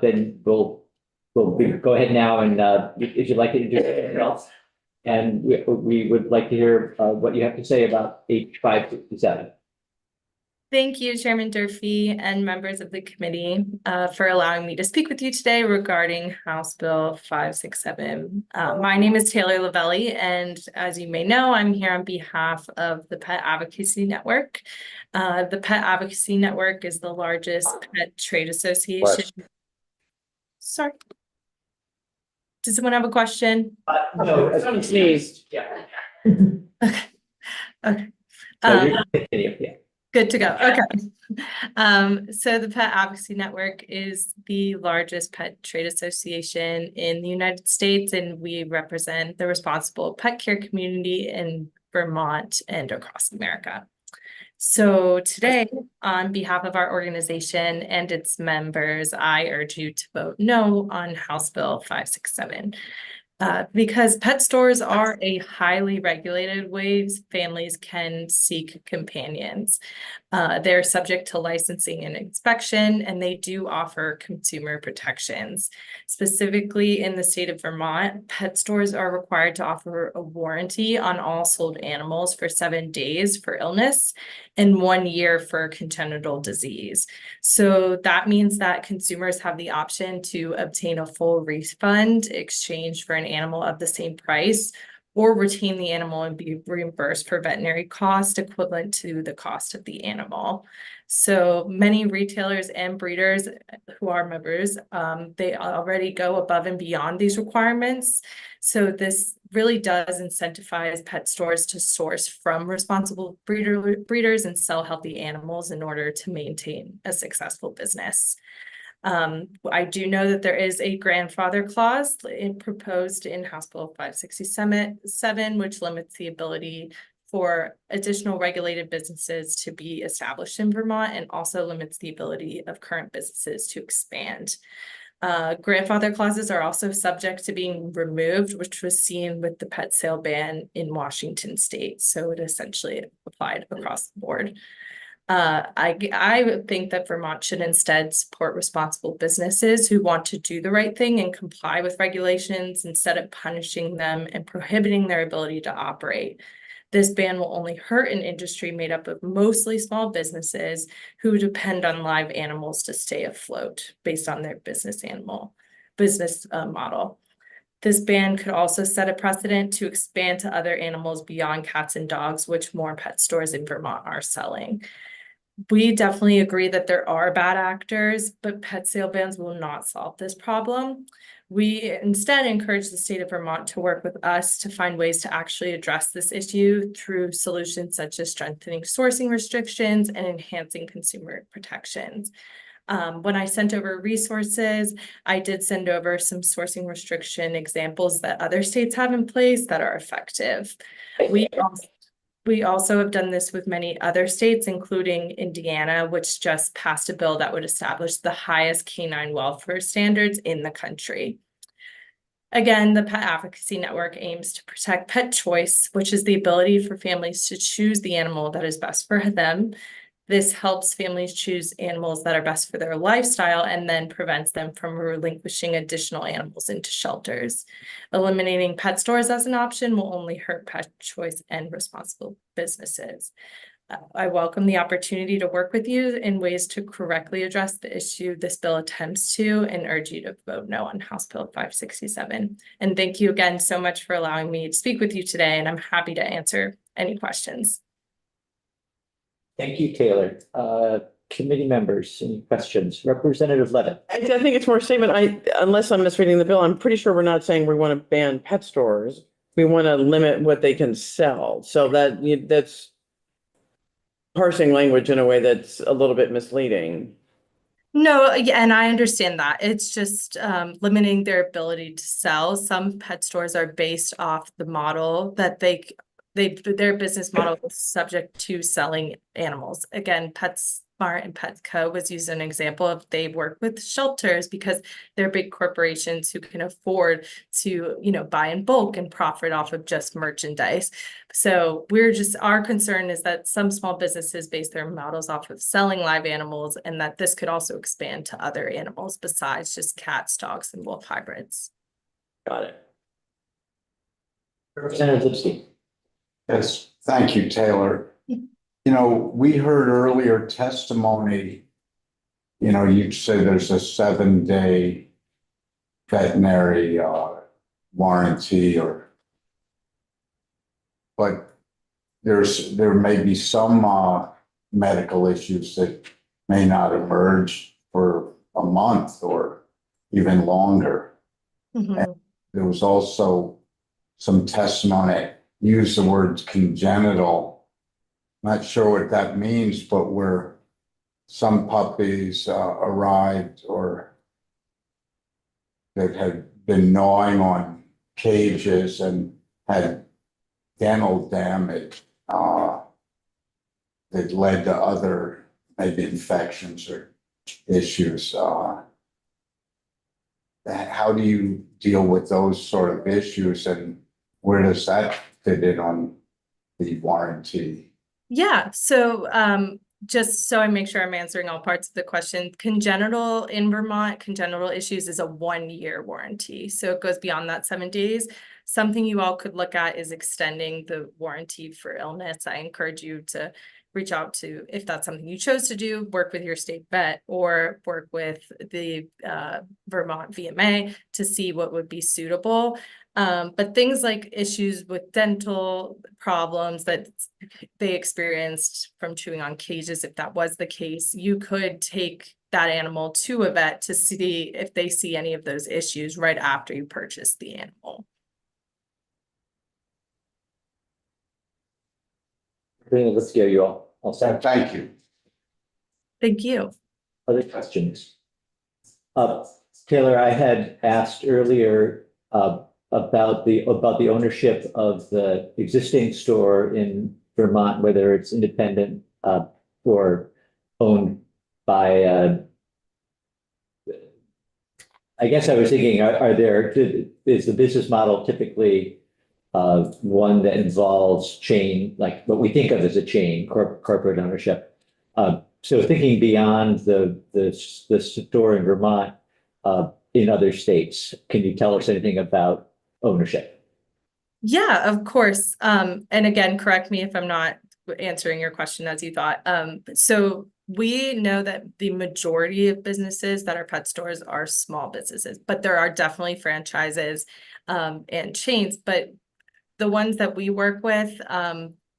then we'll go ahead now and if you'd like to introduce yourself. And we would like to hear what you have to say about H567. Thank you, Chairman Durfee and members of the committee for allowing me to speak with you today regarding House Bill 567. My name is Taylor Lavelli, and as you may know, I'm here on behalf of the Pet Advocacy Network. The Pet Advocacy Network is the largest pet trade association. Sorry. Does someone have a question? No, someone sneezed. Yeah. Okay. Yeah. Good to go. Okay. So the Pet Advocacy Network is the largest pet trade association in the United States, and we represent the responsible pet care community in Vermont and across America. So today, on behalf of our organization and its members, I urge you to vote no on House Bill 567. Because pet stores are a highly regulated ways families can seek companions. They're subject to licensing and inspection, and they do offer consumer protections. Specifically in the state of Vermont, pet stores are required to offer a warranty on all sold animals for 7 days for illness and 1 year for congenital disease. So that means that consumers have the option to obtain a full refund exchanged for an animal of the same price, or retain the animal and be reimbursed for veterinary cost equivalent to the cost of the animal. So many retailers and breeders who are members, they already go above and beyond these requirements. So this really does incentivize pet stores to source from responsible breeders and sell healthy animals in order to maintain a successful business. I do know that there is a grandfather clause proposed in House Bill 567, which limits the ability for additional regulated businesses to be established in Vermont, and also limits the ability of current businesses to expand. Grandfather clauses are also subject to being removed, which was seen with the pet sale ban in Washington state. So it essentially applied across the board. I would think that Vermont should instead support responsible businesses who want to do the right thing and comply with regulations instead of punishing them and prohibiting their ability to operate. This ban will only hurt an industry made up of mostly small businesses who depend on live animals to stay afloat based on their business model. This ban could also set a precedent to expand to other animals beyond cats and dogs, which more pet stores in Vermont are selling. We definitely agree that there are bad actors, but pet sale bans will not solve this problem. We instead encourage the state of Vermont to work with us to find ways to actually address this issue through solutions such as strengthening sourcing restrictions and enhancing consumer protections. When I sent over resources, I did send over some sourcing restriction examples that other states have in place that are effective. We also have done this with many other states, including Indiana, which just passed a bill that would establish the highest canine welfare standards in the country. Again, the Pet Advocacy Network aims to protect pet choice, which is the ability for families to choose the animal that is best for them. This helps families choose animals that are best for their lifestyle and then prevents them from relinquishing additional animals into shelters. Eliminating pet stores as an option will only hurt pet choice and responsible businesses. I welcome the opportunity to work with you in ways to correctly address the issue this bill attempts to, and urge you to vote no on House Bill 567. And thank you again so much for allowing me to speak with you today, and I'm happy to answer any questions. Thank you, Taylor. Committee members, any questions? Representative Levin. I think it's more a statement. Unless I'm misreading the bill, I'm pretty sure we're not saying we want to ban pet stores. We want to limit what they can sell. So that's parsing language in a way that's a little bit misleading. No, yeah, and I understand that. It's just limiting their ability to sell. Some pet stores are based off the model that their business model is subject to selling animals. Again, pets PetSmart and Petco was used as an example of they work with shelters because they're big corporations who can afford to, buy in bulk and profit off of just merchandise. So our concern is that some small businesses base their models off of selling live animals, and that this could also expand to other animals besides just cats, dogs, and wolf hybrids. Got it. Representative Lipsky. Yes, thank you, Taylor. We heard earlier testimony, you say there's a 7-day veterinary warranty but there may be some medical issues that may not emerge for a month or even longer. Mhm. There was also some testimony, use the word congenital. Not sure what that means, but where some puppies arrived or that had been gnawing on cages and had dental damage that led to other maybe infections or issues. How do you deal with those sort of issues, and where does that fit in on the warranty? Yeah, so just so I make sure I'm answering all parts of the question, congenital in Vermont, congenital issues is a 1-year warranty. So it goes beyond that 7 days. Something you all could look at is extending the warranty for illness. I encourage you to reach out to, if that's something you chose to do, work with your state vet or work with the Vermont VMA to see what would be suitable. But things like issues with dental problems that they experienced from chewing on cages, if that was the case, you could take that animal to a vet to see if they see any of those issues right after you purchase the animal. Let's go, you all set. Thank you. Thank you. Other questions? Taylor, I had asked earlier about the ownership of the existing store in Vermont, whether it's independent or owned by. I guess I was thinking, is the business model typically one that involves chain, like what we think of as a chain, corporate ownership? So thinking beyond the store in Vermont, in other states, can you tell us anything about ownership? Yeah, of course. And again, correct me if I'm not answering your question as you thought. So we know that the majority of businesses that are pet stores are small businesses, but there are definitely franchises and chains. But the ones that we work with,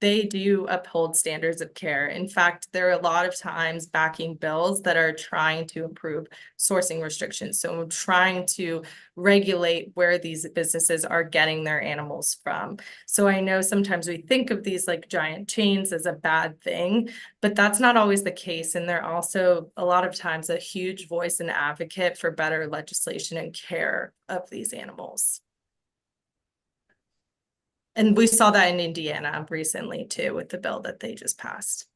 they do uphold standards of care. In fact, there are a lot of times backing bills that are trying to improve sourcing restrictions. So trying to regulate where these businesses are getting their animals from. So I know sometimes we think of these like giant chains as a bad thing, but that's not always the case. And they're also a lot of times a huge voice and advocate for better legislation and care of these animals. And we saw that in Indiana recently too, with the bill that they just passed.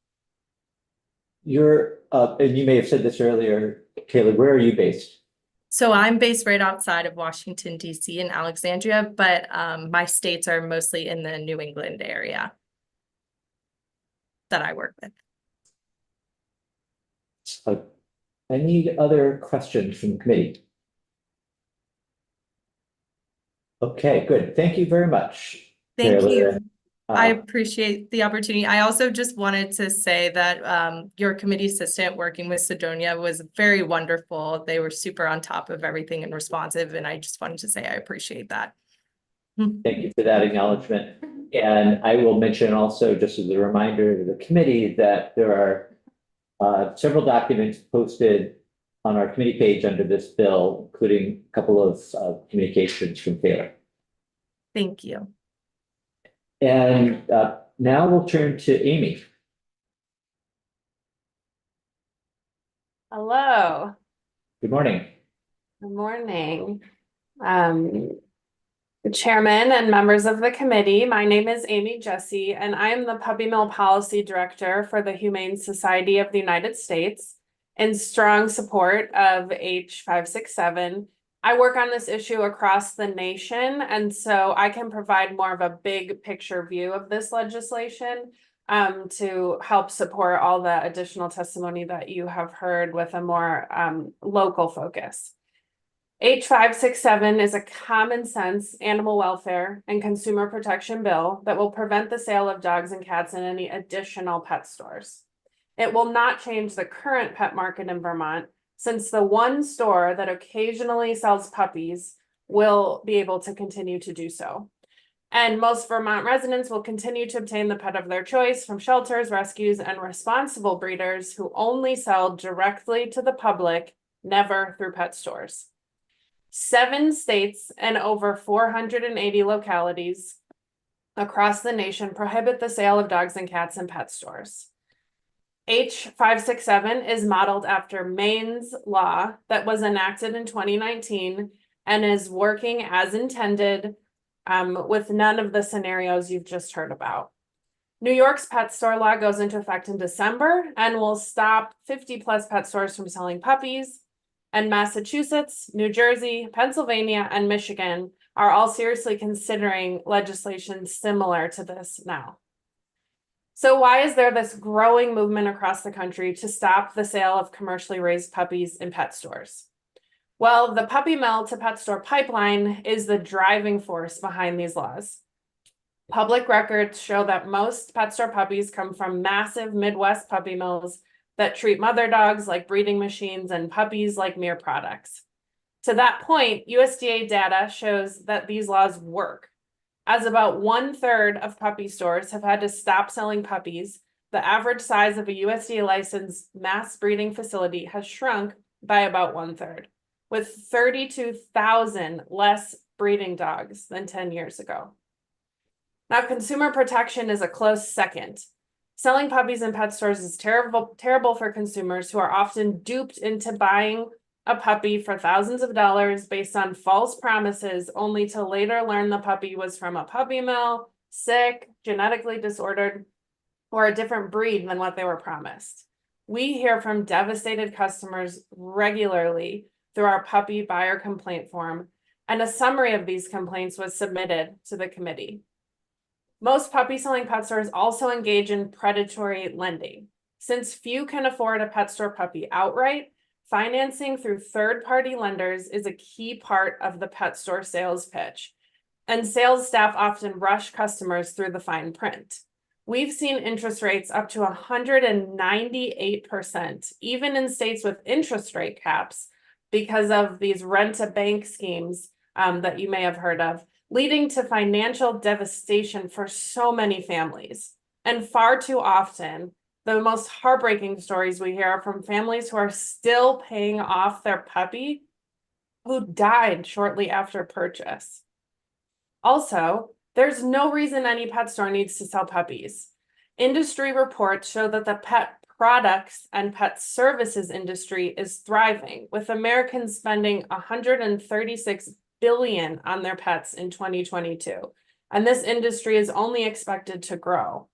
And you may have said this earlier, Taylor, where are you based? So I'm based right outside of Washington, D.C. in Alexandria, but my states are mostly in the New England area that I work with. Any other questions from the committee? Okay, good. Thank you very much. Thank Taylor. you. I appreciate the opportunity. I also just wanted to say that your committee assistant working with Sidonia was very wonderful. They were super on top of everything and responsive, and I just wanted to say I appreciate that. Thank you for that acknowledgement. And I will mention also, just as a reminder to the committee, that there are several documents posted on our committee page under this bill, including a couple of communications from Taylor. Thank you. And now we'll turn to Amy. Hello. Good morning. Good morning. Chairman and members of the committee, my name is Amy Jesse, and I am the Puppy Mill Policy Director for the Humane Society of the United States. In strong support of H567, I work on this issue across the nation, and so I can provide more of a big picture view of this legislation to help support all the additional testimony that you have heard with a more local focus. H567 is a common sense animal welfare and consumer protection bill that will prevent the sale of dogs and cats in any additional pet stores. It will not change the current pet market in Vermont, since the one store that occasionally sells puppies will be able to continue to do so. And most Vermont residents will continue to obtain the pet of their choice from shelters, rescues, and responsible breeders who only sell directly to the public, never through pet stores. 7 states and over 480 localities across the nation prohibit the sale of dogs and cats in pet stores. H567 is modeled after Maine's law that was enacted in 2019 and is working as intended with none of the scenarios you've just heard about. New York's pet store law goes into effect in December and will stop 50+ pet stores from selling puppies. And Massachusetts, New Jersey, Pennsylvania, and Michigan are all seriously considering legislation similar to this now. So why is there this growing movement across the country to stop the sale of commercially raised puppies in pet stores? Well, the puppy mill to pet store pipeline is the driving force behind these laws. Public records show that most pet store puppies come from massive Midwest puppy mills that treat mother dogs like breeding machines and puppies like mere products. To that point, USDA data shows that these laws work. As about 1/3 of puppy stores have had to stop selling puppies, the average size of a USDA licensed mass breeding facility has shrunk by about 1/3, with 32,000 less breeding dogs than 10 years ago. Now, consumer protection is a close second. Selling puppies in pet stores is terrible for consumers who are often duped into buying a puppy for thousands of dollars based on false promises, only to later learn the puppy was from a puppy mill, sick, genetically disordered, or a different breed than what they were promised. We hear from devastated customers regularly through our puppy buyer complaint form, and a summary of these complaints was submitted to the committee. Most puppy selling pet stores also engage in predatory lending. Since few can afford a pet store puppy outright, financing through third-party lenders is a key part of the pet store sales pitch, and sales staff often rush customers through the fine print. We've seen interest rates up to 198%, even in states with interest rate caps, because of these rent-a-bank schemes that you may have heard of, leading to financial devastation for so many families. And far too often, the most heartbreaking stories we hear are from families who are still paying off their puppy who died shortly after purchase. Also, there's no reason any pet store needs to sell puppies. Industry reports show that the pet products and pet services industry is thriving, with Americans spending $136 billion on their pets in 2022. And this industry is only expected to grow.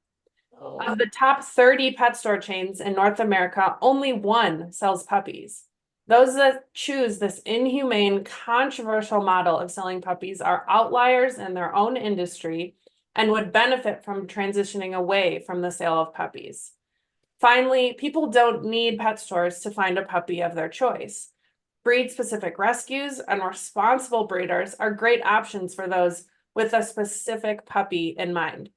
Of the top 30 pet store chains in North America, only 1 sells puppies. Those that choose this inhumane, controversial model of selling puppies are outliers in their own industry and would benefit from transitioning away from the sale of puppies. Finally, people don't need pet stores to find a puppy of their choice. Breed-specific rescues and responsible breeders are great options for those with a specific puppy in mind.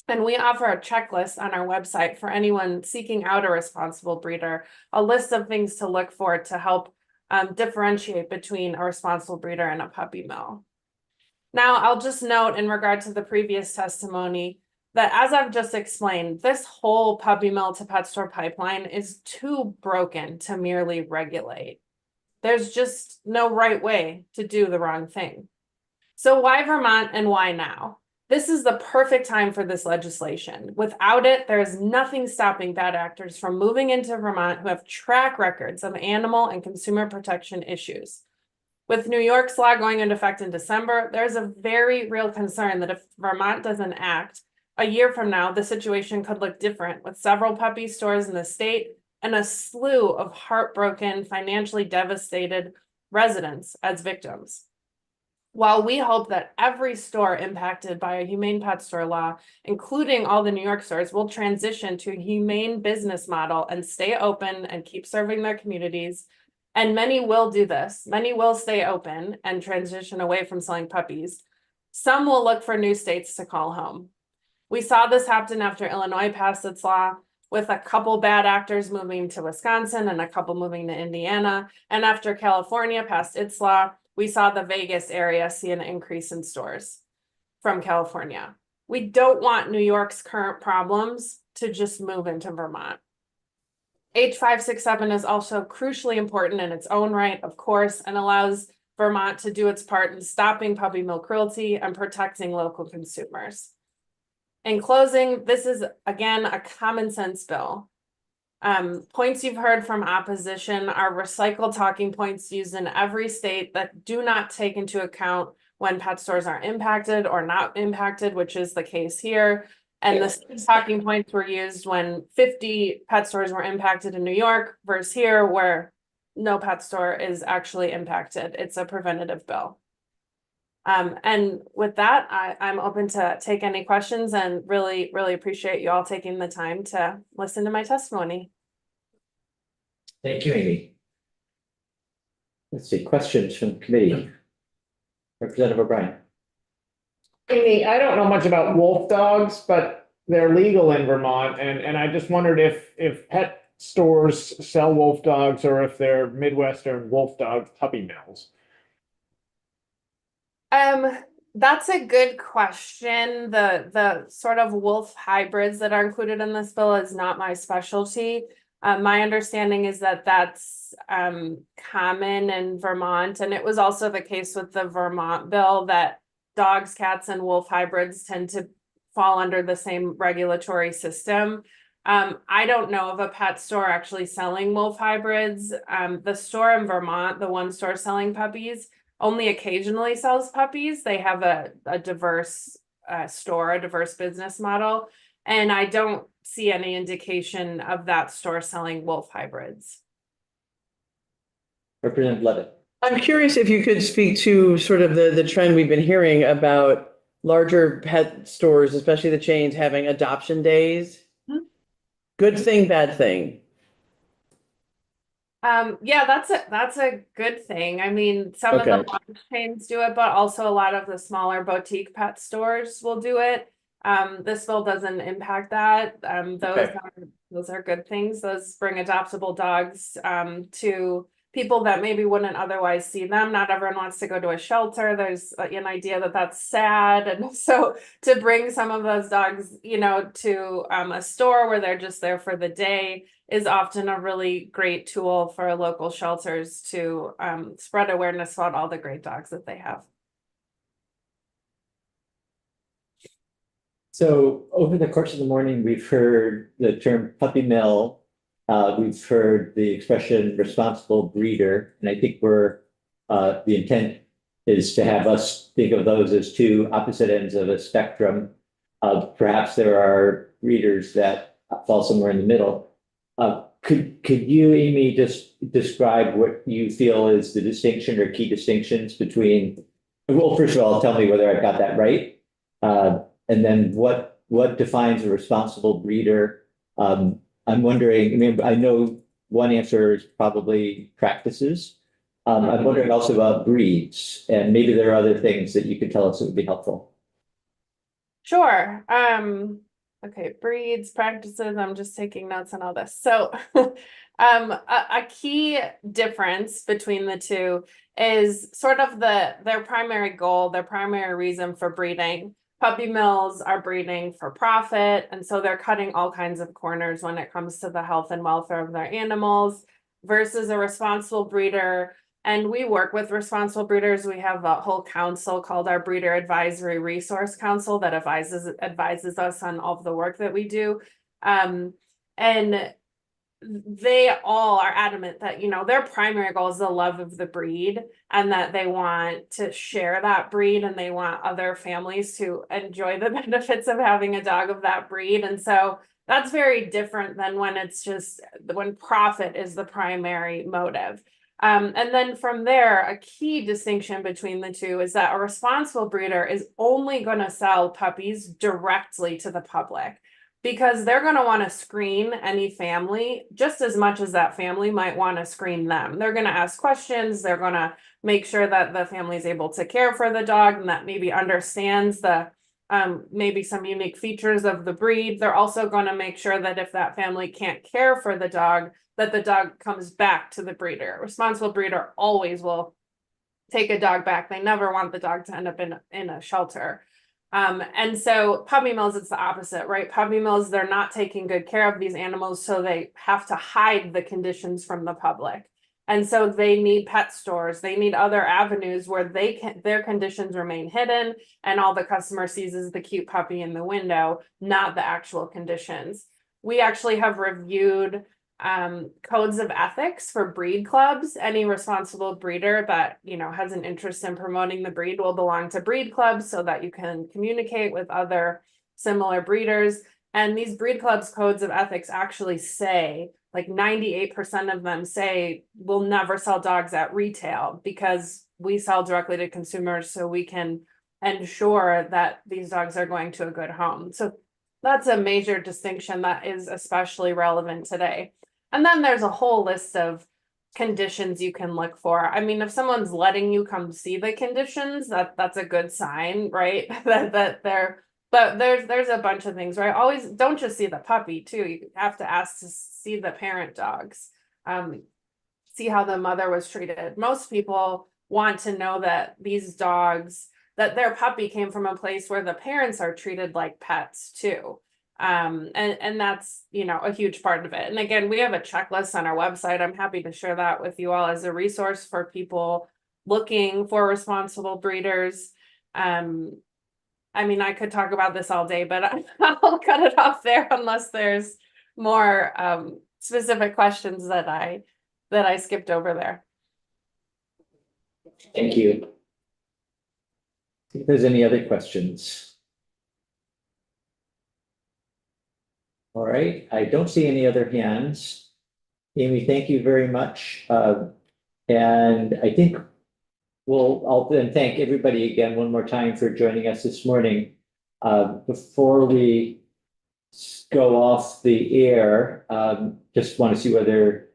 And we offer a checklist on our website for anyone seeking out a responsible breeder, a list of things to look for to help differentiate between a responsible breeder and a puppy mill. Now, I'll just note in regard to the previous testimony that, as I've just explained, this whole puppy mill to pet store pipeline is too broken to merely regulate. There's just no right way to do the wrong thing. So why Vermont and why now? This is the perfect time for this legislation. Without it, there is nothing stopping bad actors from moving into Vermont who have track records of animal and consumer protection issues. With New York's law going into effect in December, there's a very real concern that if Vermont doesn't act, a year from now, the situation could look different with several puppy stores in the state and a slew of heartbroken, financially devastated residents as victims. While we hope that every store impacted by a humane pet store law, including all the New York stores, will transition to a humane business model and stay open and keep serving their communities, and many will do this, many will stay open and transition away from selling puppies, some will look for new states to call home. We saw this happen after Illinois passed its law, with a couple bad actors moving to Wisconsin and a couple moving to Indiana. And after California passed its law, we saw the Vegas area see an increase in stores from California. We don't want New York's current problems to just move into Vermont. H567 is also crucially important in its own right, of course, and allows Vermont to do its part in stopping puppy mill cruelty and protecting local consumers. In closing, this is, again, a common sense bill. Points you've heard from opposition are recycled talking points used in every state that do not take into account when pet stores are impacted or not impacted, which is the case here. And the same talking points were used when 50 pet stores were impacted in New York versus here where no pet store is actually impacted. It's a preventative bill. And with that, I'm open to take any questions and really, really appreciate you all taking the time to listen to my testimony. Thank you, Amy. Let's see, questions from the committee. Representative O'Brien. Amy, I don't know much about wolf dogs, but they're legal in Vermont, and I just wondered if pet stores sell wolf dogs or if they're Midwestern wolf dog puppy mills. That's a good question. The sort of wolf hybrids that are included in this bill is not my specialty. My understanding is that that's common in Vermont, and it was also the case with the Vermont bill that dogs, cats, and wolf hybrids tend to fall under the same regulatory system. I don't know of a pet store actually selling wolf hybrids. The store in Vermont, the one store selling puppies, only occasionally sells puppies. They have a diverse store, a diverse business model. And I don't see any indication of that store selling wolf hybrids. Representative Levitt. I'm curious if you could speak to sort of the trend we've been hearing about larger pet stores, especially the chains, having adoption days. Good thing, bad thing? Yeah, that's a good thing. I mean, some of the large chains do it, but also a lot of the smaller boutique pet stores will do it. This bill doesn't impact that. Those are good things. Those bring adoptable dogs to people that maybe wouldn't otherwise see them. Not everyone wants to go to a shelter. There's an idea that that's sad, and so to bring some of those dogs, to a store where they're just there for the day is often a really great tool for local shelters to spread awareness about all the great dogs that they have. So over the course of the morning, we've heard the term puppy mill. We've heard the expression responsible breeder, and I think the intent is to have us think of those as two opposite ends of a spectrum. Perhaps there are breeders that fall somewhere in the middle. Could you, Amy, just describe what you feel is the distinction or key distinctions between, well, first of all, tell me whether I've got that right. And then what defines a responsible breeder? I'm wondering, I mean, I know one answer is probably practices. I'm wondering also about breeds, and maybe there are other things that you could tell us that would be helpful. Sure. Okay, breeds, practices, I'm just taking notes on all this. So a key difference between the two is sort of their primary goal, their primary reason for breeding. Puppy mills are breeding for profit, and so they're cutting all kinds of corners when it comes to the health and welfare of their animals, versus a responsible breeder. And we work with responsible breeders. We have a whole council called our Breeder Advisory Resource Council that advises us on all of the work that we do. And they all are adamant that, you know, their primary goal is the love of the breed and that they want to share that breed and they want other families to enjoy the benefits of having a dog of that breed. And so that's very different than when it's just when profit is the primary motive. And then from there, a key distinction between the two is that a responsible breeder is only going to sell puppies directly to the public, because they're going to want to screen any family just as much as that family might want to screen them. They're going to ask questions. They're going to make sure that the family is able to care for the dog and that maybe understands the maybe some unique features of the breed. They're also going to make sure that if that family can't care for the dog, that the dog comes back to the breeder. A responsible breeder always will take a dog back. They never want the dog to end up in a shelter. And so puppy mills, it's the opposite, right? Puppy mills, they're not taking good care of these animals, so they have to hide the conditions from the public. And so they need pet stores, they need other avenues where their conditions remain hidden and all the customer sees is the cute puppy in the window, not the actual conditions. We actually have reviewed codes of ethics for breed clubs. Any responsible breeder that, you know, has an interest in promoting the breed will belong to breed clubs so that you can communicate with other similar breeders. And these breed clubs codes of ethics actually say, like 98% of them say, we'll never sell dogs at retail because we sell directly to consumers so we can ensure that these dogs are going to a good home. So that's a major distinction that is especially relevant today. And then there's a whole list of conditions you can look for. I mean, if someone's letting you come see the conditions, that's a good sign, right? that they're, but there's a bunch of things, right? Always don't just see the puppy too. You have to ask to see the parent dogs. See how the mother was treated. Most people want to know that these dogs, that their puppy came from a place where the parents are treated like pets too. And that's, you know, a huge part of it. And again, we have a checklist on our website. I'm happy to share that with you all as a resource for people looking for responsible breeders. I mean, I could talk about this all day, but I'll cut it off there unless there's more specific questions that I skipped over there. Thank you. If there's any other questions? All right, I don't see any other hands. Amy, thank you very much. And I think I'll then thank everybody again one more time for joining us this morning. Before we go off the air, just want to see whether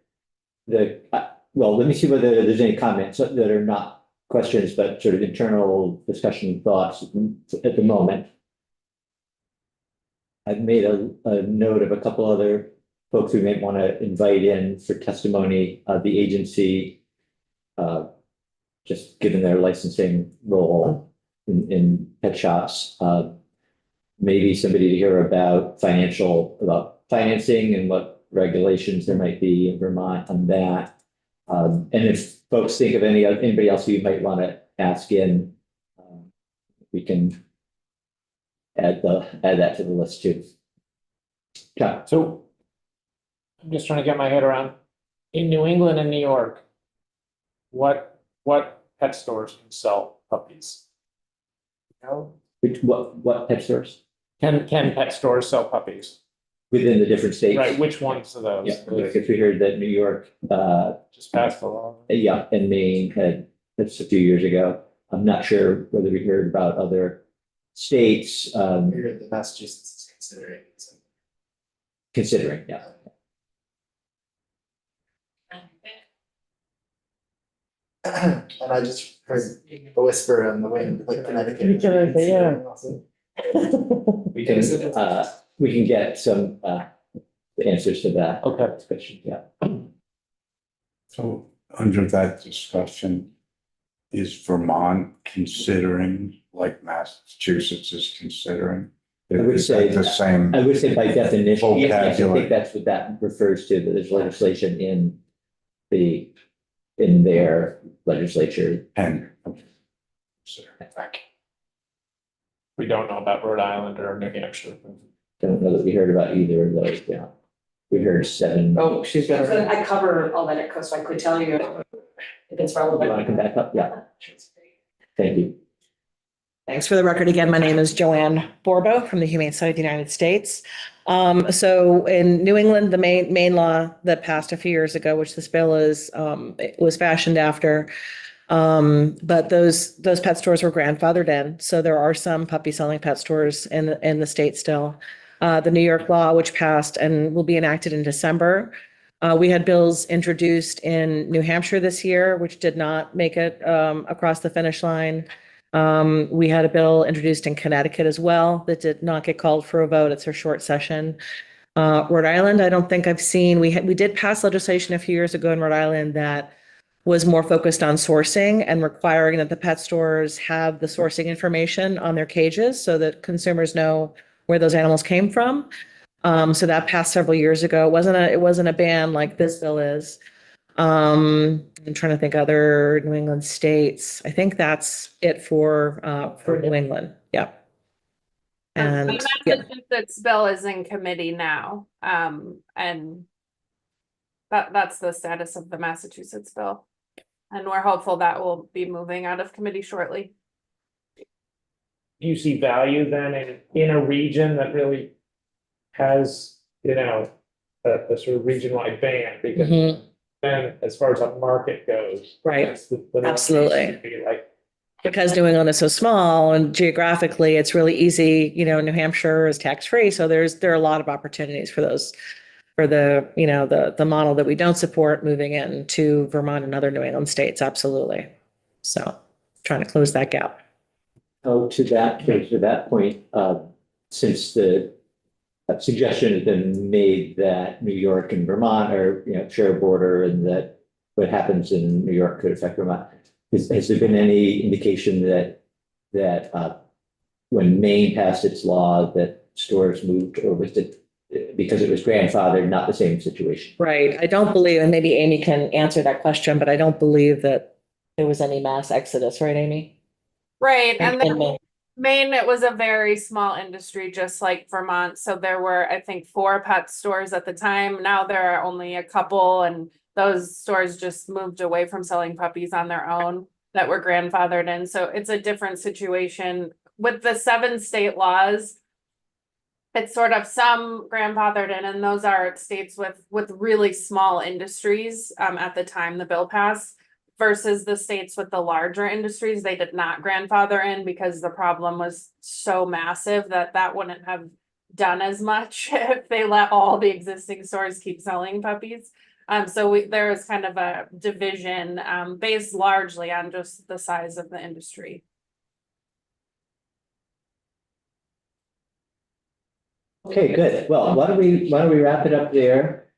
let me see whether there's any comments that are not questions, but sort of internal discussion thoughts at the moment. I've made a note of a couple other folks we might want to invite in for testimony. The agency, just given their licensing role in pet shops, maybe somebody to hear about financing and what regulations there might be in Vermont on that. And if folks think of anybody else who you might want to ask in, we can add that to the list too. Yeah. So I'm just trying to get my head around, in New England and New York, what pet stores can sell puppies? You know, What pet stores can pet stores sell puppies? within the different states? Right, which ones of those? Yeah, if we heard that New York, Just passed the law. yeah, and Maine had, that's a few years ago. I'm not sure whether we heard about other states, Here, the Massachusetts is considering, yeah. and I just heard a whisper on the wind, like Connecticut. Connecticut, yeah. We can get some answers to that. Okay. Question, yeah. So under that discussion, is Vermont considering, like Massachusetts is considering? I would Is say that the same? I would say by definition, yes, I Vocabulary. think that's what that refers to, that there's legislation in their legislature. And Thank you. We don't know about Rhode Island or New Hampshire. Don't know that we heard about either of those, yeah. We heard 7. Oh, she's got her. I cover all that at Coast, so I could tell you if it's You relevant. want to come back up? Yeah, thank you. Thanks. For the record, again, my name is Joanne Borbo from the Humane Society of the United States. So in New England, the main law that passed a few years ago, which this bill is, it was fashioned after. But those pet stores were grandfathered in. So there are some puppy selling pet stores in the state still. The New York law, which passed and will be enacted in December. We had bills introduced in New Hampshire this year, which did not make it across the finish line. We had a bill introduced in Connecticut as well that did not get called for a vote. It's a short session. Rhode Island, I don't think I've seen. We did pass legislation a few years ago in Rhode Island that was more focused on sourcing and requiring that the pet stores have the sourcing information on their cages so that consumers know where those animals came from. So that passed several years ago. It wasn't a ban like this bill is. I'm trying to think other New England states. I think that's it for New England. Yeah. And The yeah, Massachusetts bill is in committee now, and that's the status of the Massachusetts bill. And we're hopeful that will be moving out of committee shortly. Do you see value then in a region that really has, a sort of region-wide ban? Because mhm, then, as far as a market goes. Right. that's the Northeast Absolutely. would be like, because New England is so small and geographically it's really easy, New Hampshire is tax-free. So there are a lot of opportunities for those, for the model that we don't support moving into Vermont and other New England states. Absolutely. So trying to close that gap. Oh, to that point, since the suggestion has been made that New York and Vermont are, share a border and that what happens in New York could affect Vermont. Has there been any indication that when Maine passed its law that stores moved, or was it because it was grandfathered, not the same situation? Right. I don't believe, and maybe Amy can answer that question, but I don't believe that there was any mass exodus, right, Amy? Right, and In then Maine. Maine, it was a very small industry, just like Vermont. So there were, I think, 4 pet stores at the time. Now there are only a couple, and those stores just moved away from selling puppies on their own that were grandfathered in. So it's a different situation. With the 7 state laws, it's sort of some grandfathered in, and those are states with really small industries at the time the bill passed. Versus the states with the larger industries, they did not grandfather in because the problem was so massive that wouldn't have done as much if they let all the existing stores keep selling puppies. So there is kind of a division based largely on just the size of the industry. Okay, good. Well, why don't we wrap it up there?